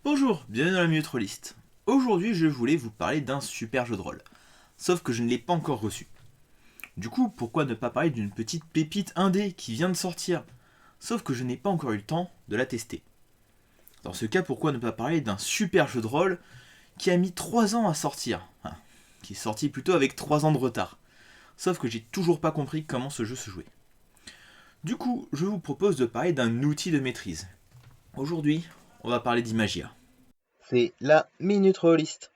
Bonjour, bienvenue dans la Minute Rolliste. Aujourd'hui, je voulais vous parler d'un super jeu de rôle. Sauf que je ne l'ai pas encore reçu. Du coup, pourquoi ne pas parler d'une petite pépite indé qui vient de sortir? Sauf que je n'ai pas encore eu le temps de la tester. Dans ce cas, pourquoi ne pas parler d'un super jeu de rôle qui a mis 3 ans à sortir? Enfin, qui est sorti plutôt avec 3 ans de retard. Sauf que j'ai toujours pas compris comment ce jeu se jouait. Du coup, je vous propose de parler d'un outil de maîtrise. Aujourd'hui, on va parler d'Imagia. C'est la Minute Rolliste.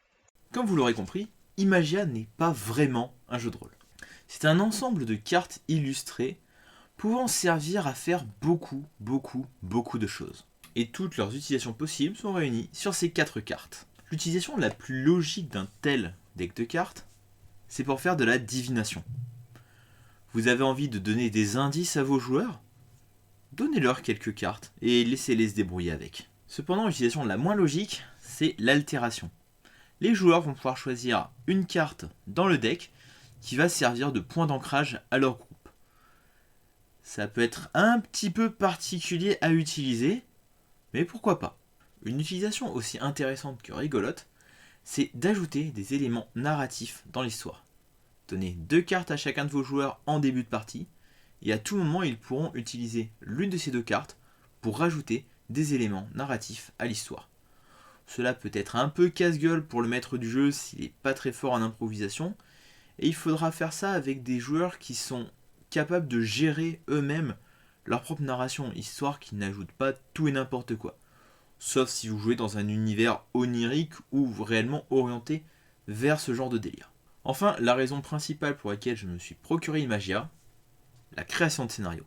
Comme vous l'aurez compris, Imagia n'est pas vraiment un jeu de rôle. C'est un ensemble de cartes illustrées pouvant servir à faire beaucoup de choses. Et toutes leurs utilisations possibles sont réunies sur ces 4 cartes. L'utilisation la plus logique d'un tel deck de cartes, c'est pour faire de la divination. Vous avez envie de donner des indices à vos joueurs? Donnez-leur quelques cartes et laissez-les se débrouiller avec. Cependant, l'utilisation la moins logique, c'est l'altération. Les joueurs vont pouvoir choisir une carte dans le deck qui va servir de point d'ancrage à leur groupe. Ça peut être un petit peu particulier à utiliser, mais pourquoi pas. Une utilisation aussi intéressante que rigolote, c'est d'ajouter des éléments narratifs dans l'histoire. Donnez 2 cartes à chacun de vos joueurs en début de partie, et à tout moment ils pourront utiliser l'une de ces 2 cartes pour rajouter des éléments narratifs à l'histoire. Cela peut être un peu casse-gueule pour le maître du jeu s'il n'est pas très fort en improvisation, et il faudra faire ça avec des joueurs qui sont capables de gérer eux-mêmes leur propre narration, histoire qu'ils n'ajoutent pas tout et n'importe quoi. Sauf si vous jouez dans un univers onirique ou réellement orienté vers ce genre de délire. Enfin, la raison principale pour laquelle je me suis procuré Imagia, la création de scénario.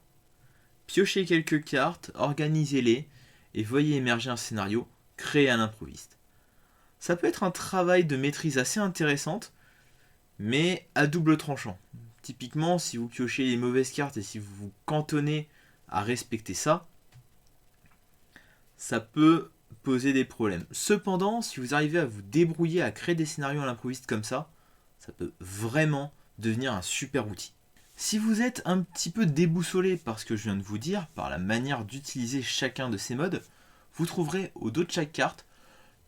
Piochez quelques cartes, organisez-les, et voyez émerger un scénario créé à l'improviste. Ça peut être un travail de maîtrise assez intéressante, mais à double tranchant. Typiquement, si vous piochez les mauvaises cartes et si vous vous cantonnez à respecter ça, ça peut poser des problèmes. Cependant, si vous arrivez à vous débrouiller à créer des scénarios à l'improviste comme ça peut vraiment devenir un super outil. Si vous êtes un petit peu déboussolé par ce que je viens de vous dire, par la manière d'utiliser chacun de ces modes, vous trouverez au dos de chaque carte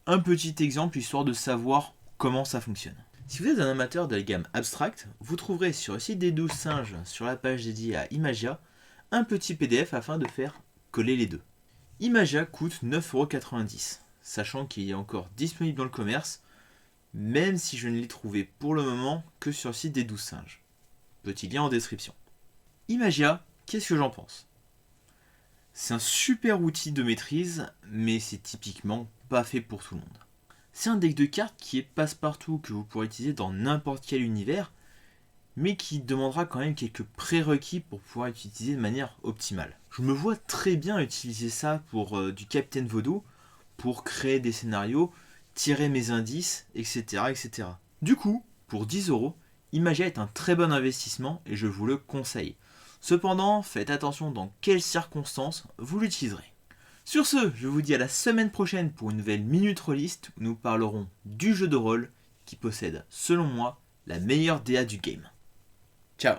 un petit exemple histoire de savoir comment ça fonctionne. Si vous êtes un amateur de la gamme abstract, vous trouverez sur le site des 12 singes, sur la page dédiée à Imagia, un petit PDF afin de faire coller les deux. Imagia coûte 9,90€, sachant qu'il est encore disponible dans le commerce, même si je ne l'ai trouvé pour le moment que sur le site des 12 singes. Petit lien en description. Imagia, qu'est-ce que j'en pense? C'est un super outil de maîtrise, mais c'est typiquement pas fait pour tout le monde. C'est un deck de cartes qui est passe-partout, que vous pourrez utiliser dans n'importe quel univers, mais qui demandera quand même quelques prérequis pour pouvoir être utilisé de manière optimale. Je me vois très bien utiliser ça pour du Captain Voodoo, pour créer des scénarios, tirer mes indices, etc. Du coup, pour 10€, Imagia est un très bon investissement et je vous le conseille. Cependant, faites attention dans quelles circonstances vous l'utiliserez. Sur ce, je vous dis à la semaine prochaine pour une nouvelle Minute Rolliste où nous parlerons du jeu de rôle qui possède, selon moi, la meilleure DA du game. Ciao.